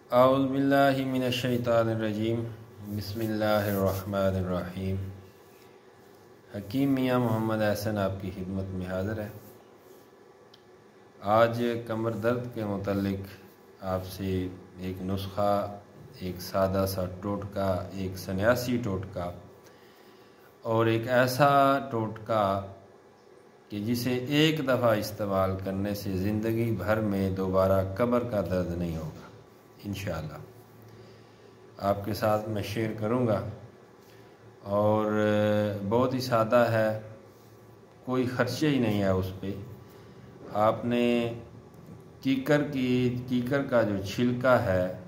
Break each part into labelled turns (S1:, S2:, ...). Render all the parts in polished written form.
S1: औज़ुबिल्लाहि मिनश्शैतानिर्रजीम बिस्मिल्लाहिर्रहमानिर्रहीम। हकीम मियाँ मोहम्मद एहसन आपकी खिदमत में हाज़िर है। आज कमर दर्द के मुतल्लिक आपसे एक नुस्ख़ा, एक सादा सा टोटका, एक सन्यासी टोटका और एक ऐसा टोटका कि जिसे एक दफ़ा इस्तेमाल करने से ज़िंदगी भर में दोबारा कमर का दर्द नहीं होगा इंशाअल्लाह, आपके साथ मैं शेयर करूँगा। और बहुत ही सादा है, कोई ख़र्चे ही नहीं है उस पर। आपने कीकर का जो छिलका है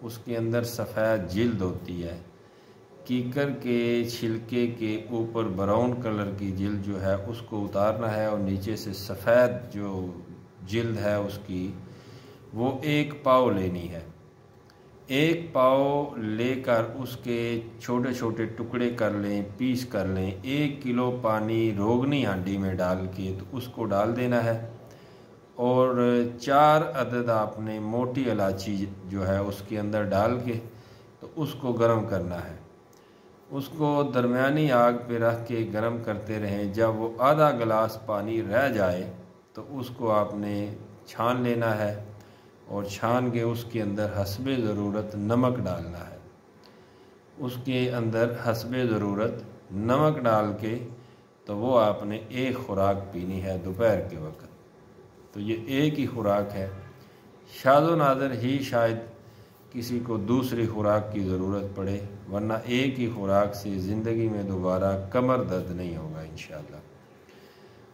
S1: उसके अंदर सफ़ेद जिल्द होती है। कीकर के छिलके के ऊपर ब्राउन कलर की जिल्द जो है उसको उतारना है और नीचे से सफ़ेद जो जिल्द है उसकी वो एक पाव लेनी है। एक पाव लेकर उसके छोटे छोटे टुकड़े कर लें, पीस कर लें। 1 किलो पानी रोगनी हांडी में डाल के तो उसको डाल देना है और 4 अदद आपने मोटी इलायची जो है उसके अंदर डाल के तो उसको गर्म करना है। उसको दरमियानी आग पे रख के गर्म करते रहें। जब वो आधा गिलास पानी रह जाए तो उसको आपने छान लेना है और छान के उसके अंदर हस्बे ज़रूरत नमक डालना है। उसके अंदर हस्बे ज़रूरत नमक डाल के तो वो आपने एक ख़ुराक पीनी है दोपहर के वक्त। तो ये एक ही ख़ुराक है, शादो नादर ही शायद किसी को दूसरी ख़ुराक की ज़रूरत पड़े, वरना एक ही ख़ुराक से ज़िंदगी में दोबारा कमर दर्द नहीं होगा इंशाअल्लाह।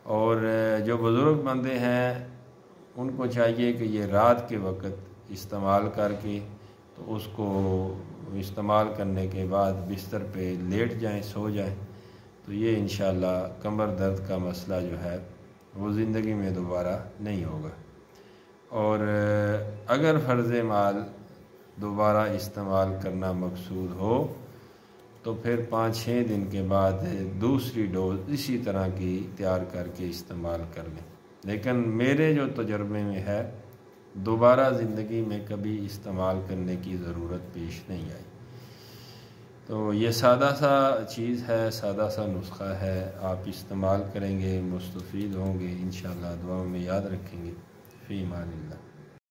S1: और जो बुज़ुर्ग बंदे हैं उनको चाहिए कि ये रात के वक्त इस्तेमाल करके तो उसको इस्तेमाल करने के बाद बिस्तर पे लेट जाएं, सो जाएं, तो ये इंशाअल्लाह कमर दर्द का मसला जो है वो ज़िंदगी में दोबारा नहीं होगा। और अगर फ़र्ज़ माल दोबारा इस्तेमाल करना मकसूद हो तो फिर 5-6 दिन के बाद दूसरी डोज़ इसी तरह की तैयार करके इस्तेमाल कर लें। लेकिन मेरे जो तजुर्बे में है दोबारा ज़िंदगी में कभी इस्तेमाल करने की ज़रूरत पेश नहीं आई। तो ये सादा सा चीज़ है, सादा सा नुस्ख़ा है, आप इस्तेमाल करेंगे मुस्तफ़ीद होंगे इंशाअल्लाह। दुआ में याद रखेंगे। फ़ी अमानिल्लाह।